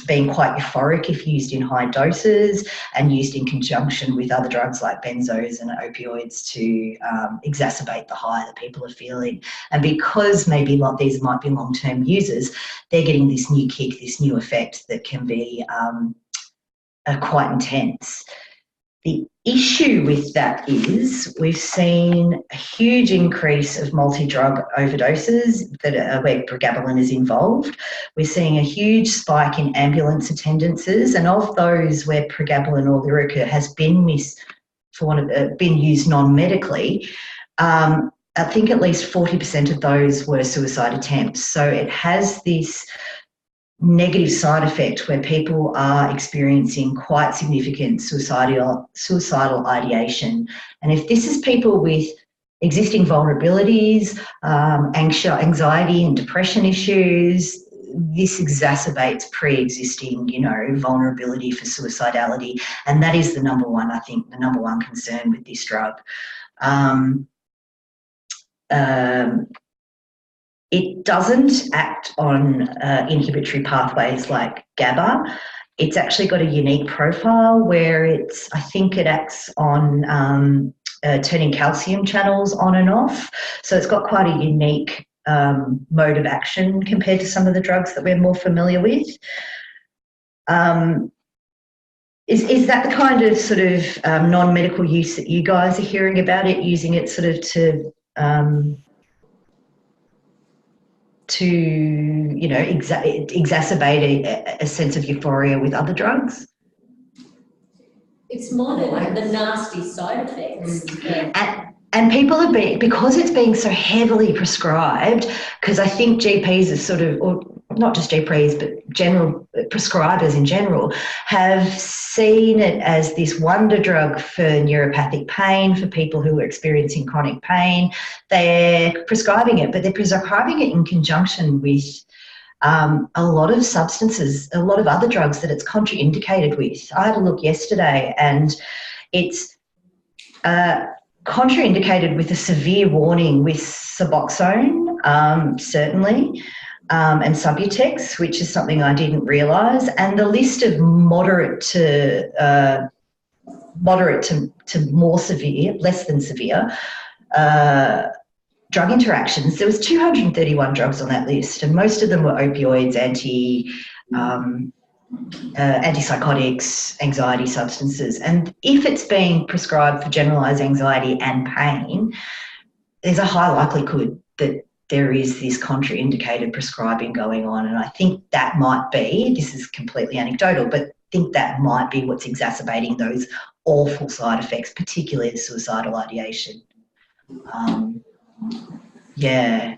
S1: being quite euphoric if used in high doses and used in conjunction with other drugs like benzos and opioids to exacerbate the high that people are feeling. And because maybe these might be long-term users, they're getting this new kick, this new effect that can be quite intense. The issue with that is we've seen a huge increase of multi-drug overdoses where pregabalin is involved. We're seeing a huge spike in ambulance attendances, and of those where pregabalin or Lyrica has been used non-medically, I think at least 40% of those were suicide attempts. So it has this negative side effect where people are experiencing quite significant suicidal ideation. And if this is people with existing vulnerabilities, anxiety and depression issues, this exacerbates pre-existing, vulnerability for suicidality. And that is the number one concern with this drug. It doesn't act on inhibitory pathways like GABA. It's actually got a unique profile where I think it acts on turning calcium channels on and off. So it's got quite a unique mode of action compared to some of the drugs that we're more familiar with. Is that the kind of sort of non-medical use that you guys are hearing about it, using it sort of to exacerbate a sense of euphoria with other drugs?
S6: It's more the nasty side effects.
S1: And people have been, because it's being so heavily prescribed, because I think GPs are sort of, or not just GPs, but general prescribers in general, have seen it as this wonder drug for neuropathic pain, for people who are experiencing chronic pain. They're prescribing it, but they're prescribing it in conjunction with a lot of substances, a lot of other drugs that it's contraindicated with. I had a look yesterday, and it's contraindicated with a severe warning with Suboxone, certainly, and Subutex, which is something I didn't realise. And the list of moderate to more severe, less than severe, drug interactions, there was 231 drugs on that list, and most of them were opioids, antipsychotics, anxiety substances. And if it's being prescribed for generalised anxiety and pain, there's a high likelihood that there is this contraindicated prescribing going on. And I think that might be, this is completely anecdotal, but I think that might be what's exacerbating those awful side effects, particularly the suicidal ideation. Yeah.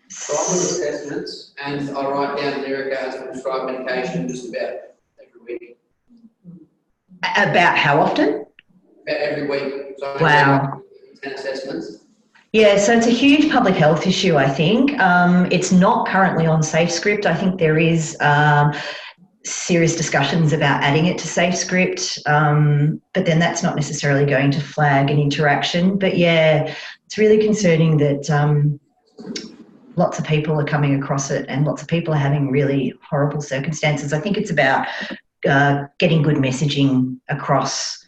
S7: So I do assessments and I write down Lyrica as a prescribed medication just about every week.
S1: About how often?
S7: About every week. So
S1: Wow.
S7: 10 assessments.
S1: Yeah, so it's a huge public health issue, I think. It's not currently on SafeScript. I think there is serious discussions about adding it to SafeScript, but then that's not necessarily going to flag an interaction. But yeah, it's really concerning that lots of people are coming across it, and lots of people are having really horrible circumstances. I think it's about getting good messaging across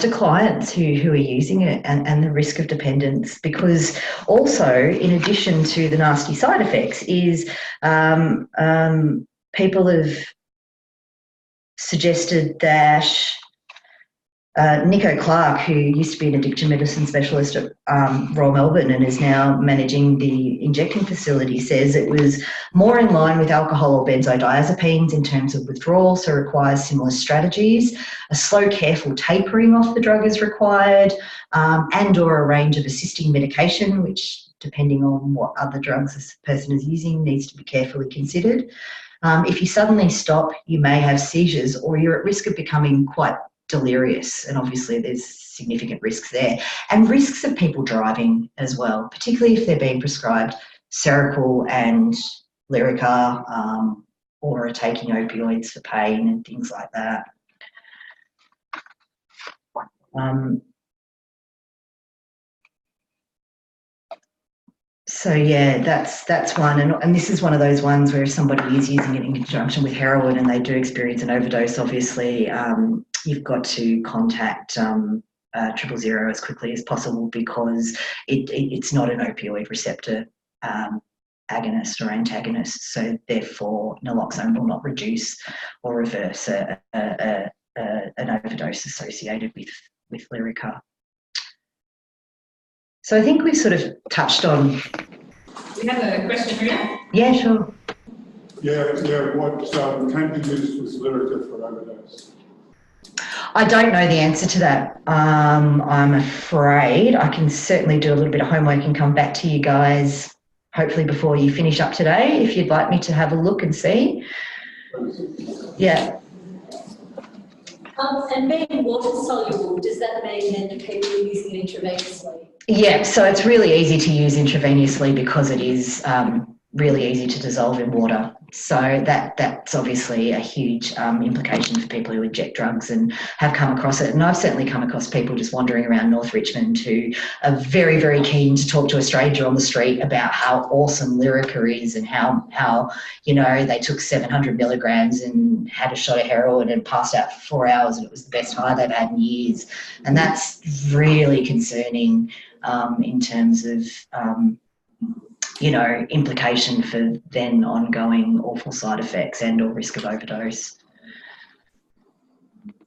S1: to clients who are using it, and the risk of dependence, because also, in addition to the nasty side effects, is people have suggested that Nico Clark, who used to be an addiction medicine specialist at Royal Melbourne and is now managing the injecting facility, says it was more in line with alcohol or benzodiazepines in terms of withdrawal, so requires similar strategies. A slow, careful tapering off the drug is required, and or a range of assisting medication, which, depending on what other drugs this person is using, needs to be carefully considered. If you suddenly stop, you may have seizures, or you're at risk of becoming quite delirious, and obviously there's significant risks there, and risks of people driving as well, particularly if they're being prescribed Seroquel and Lyrica, or are taking opioids for pain and things like that. So yeah, that's one, and this is one of those ones where if somebody is using it in conjunction with heroin and they do experience an overdose, obviously you've got to contact 000 as quickly as possible, because it's not an opioid receptor agonist or antagonist, so therefore naloxone will not reduce or reverse an overdose associated with Lyrica. So I think we've sort of touched on.
S2: We have a question, Rita?
S1: Yeah, sure.
S8: Yeah. What can be used with Lyrica for overdose?
S1: I don't know the answer to that. I'm afraid. I can certainly do a little bit of homework and come back to you guys, hopefully before you finish up today, if you'd like me to have a look and see. Yeah.
S6: And being water soluble, does that mean then that people are using it intravenously?
S1: Yeah, so it's really easy to use intravenously because it is really easy to dissolve in water. So that's obviously a huge implication for people who inject drugs and have come across it. And I've certainly come across people just wandering around North Richmond who are very, very keen to talk to a stranger on the street about how awesome Lyrica is, and how they took 700 milligrams and had a shot of heroin and passed out for 4 hours, and it was the best high they've had in years. And that's really concerning in terms of implication for then ongoing awful side effects and or risk of overdose.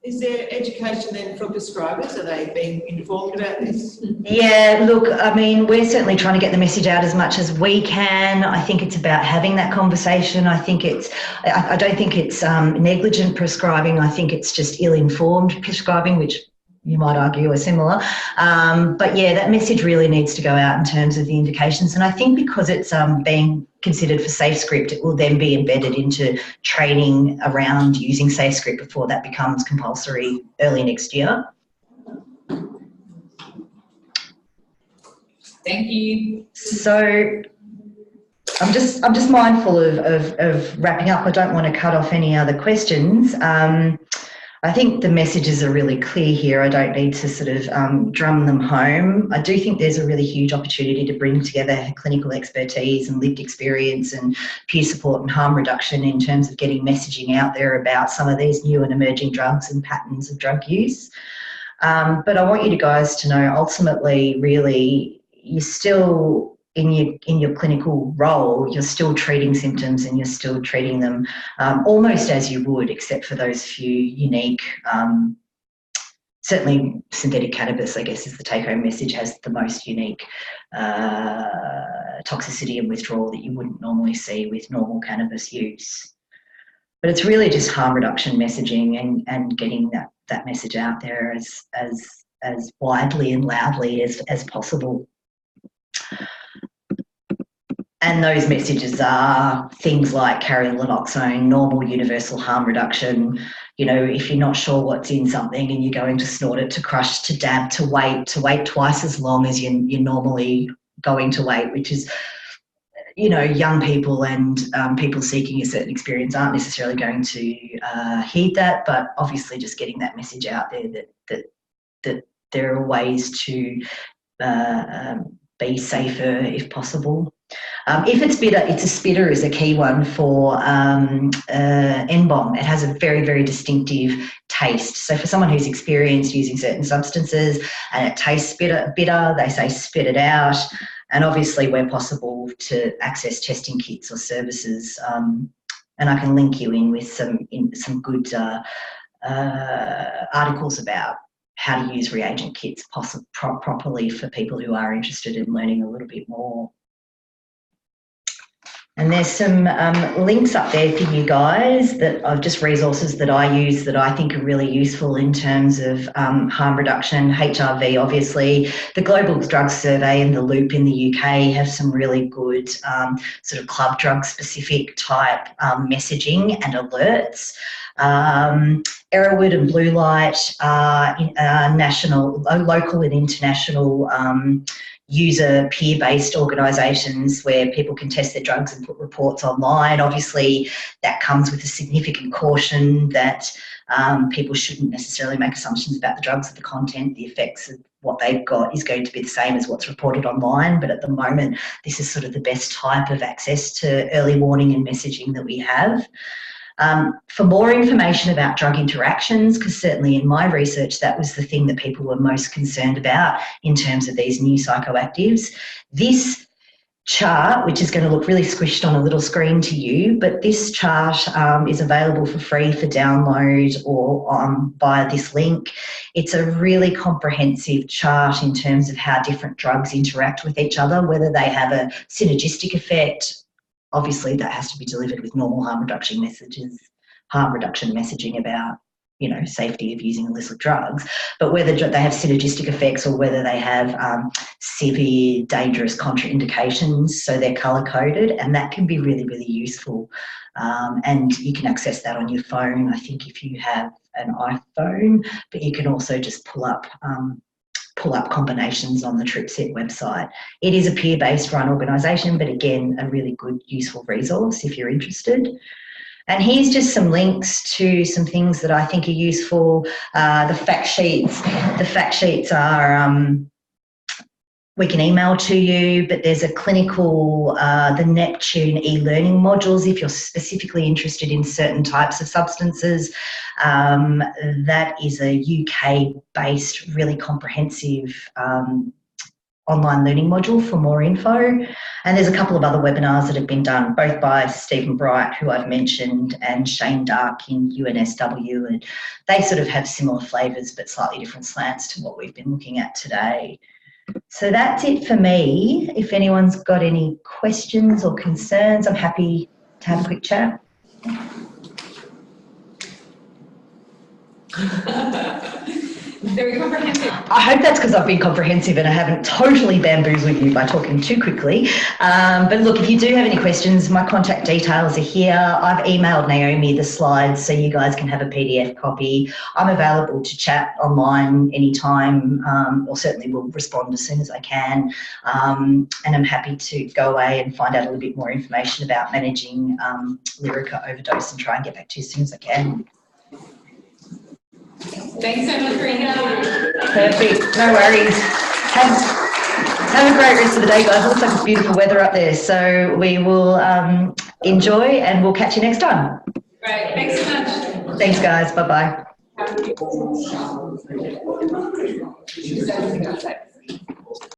S3: Is there education then for prescribers? Are they being informed about this?
S1: Yeah, look, I mean, we're certainly trying to get the message out as much as we can. I think it's about having that conversation. I don't think it's negligent prescribing. I think it's just ill-informed prescribing, which you might argue are similar. But yeah, that message really needs to go out in terms of the indications. And I think because it's being considered for SafeScript, it will then be embedded into training around using SafeScript before that becomes compulsory early next year.
S2: Thank you.
S1: So I'm just mindful of wrapping up. I don't want to cut off any other questions. I think the messages are really clear here. I don't need to sort of drum them home. I do think there's a really huge opportunity to bring together clinical expertise and lived experience and peer support and harm reduction in terms of getting messaging out there about some of these new and emerging drugs and patterns of drug use. But I want you guys to know, ultimately, really, you're still in your clinical role, you're still treating symptoms and you're still treating them almost as you would, except for those few unique, certainly synthetic cannabis, I guess, is the take-home message, has the most unique toxicity and withdrawal that you wouldn't normally see with normal cannabis use. But it's really just harm reduction messaging and getting that message out there as widely and loudly as possible. And those messages are things like carrying naloxone, normal universal harm reduction. You know, if you're not sure what's in something and you're going to snort it, to crush, to dab, to wait twice as long as you're normally going to wait, which is, you know, young people and people seeking a certain experience aren't necessarily going to heed that, but obviously just getting that message out there that there are ways to be safer if possible. If it's bitter, it's a spitter is a key one for N-bomb. It has a very, very distinctive taste. So for someone who's experienced using certain substances and it tastes bitter, they say spit it out. And obviously where possible to access testing kits or services. And I can link you in with some good articles about how to use reagent kits properly for people who are interested in learning a little bit more. And there's some links up there for you guys that are just resources that I use that I think are really useful in terms of harm reduction. HRV, obviously, the Global Drug Survey and the Loop in the UK have some really good sort of club drug specific type messaging and alerts. Arrowwood and Blue Light are national, local and international user peer-based organisations where people can test their drugs and put reports online. Obviously, that comes with a significant caution that people shouldn't necessarily make assumptions about the drugs or the content. The effects of what they've got is going to be the same as what's reported online, but at the moment, this is sort of the best type of access to early warning and messaging that we have. For more information about drug interactions, because certainly in my research that was the thing that people were most concerned about in terms of these new psychoactives, this chart, which is going to look really squished on a little screen to you, but this chart is available for free for download or via this link. It's a really comprehensive chart in terms of how different drugs interact with each other, whether they have a synergistic effect. Obviously, that has to be delivered with normal harm reduction messaging about, you know, safety of using illicit drugs, but whether they have synergistic effects or whether they have severe, dangerous contraindications, so they're colour-coded, and that can be really, really useful. And you can access that on your phone, I think, if you have an iPhone, but you can also just pull up combinations on the TripSet website. It is a peer-based run organisation, but again, a really good, useful resource if you're interested. And here's just some links to some things that I think are useful. The fact sheets are, we can email to you, but there's a clinical, the Neptune e-learning modules if you're specifically interested in certain types of substances. That is a UK-based, really comprehensive online learning module for more info. And there's a couple of other webinars that have been done, both by Stephen Bright, who I've mentioned, and Shane Dark in UNSW, and they sort of have similar flavours but slightly different slants to what we've been looking at today. So that's it for me. If anyone's got any questions or concerns, I'm happy to have a quick chat.
S3: Very comprehensive.
S1: I hope that's because I've been comprehensive and I haven't totally bamboozled you by talking too quickly. But look, if you do have any questions, my contact details are here. I've emailed Naomi the slides so you guys can have a PDF copy. I'm available to chat online anytime, or certainly will respond as soon as I can. And I'm happy to go away and find out a little bit more information about managing Lyrica overdose and try and get back to you as soon as I can.
S3: Thanks so much, Rita.
S1: Perfect, no worries. Have a great rest of the day, guys. It looks like it's beautiful weather up there, so we will enjoy and we'll catch you next time.
S3: Great, thanks so much.
S1: Thanks, guys. Bye-bye.
S3: Have a good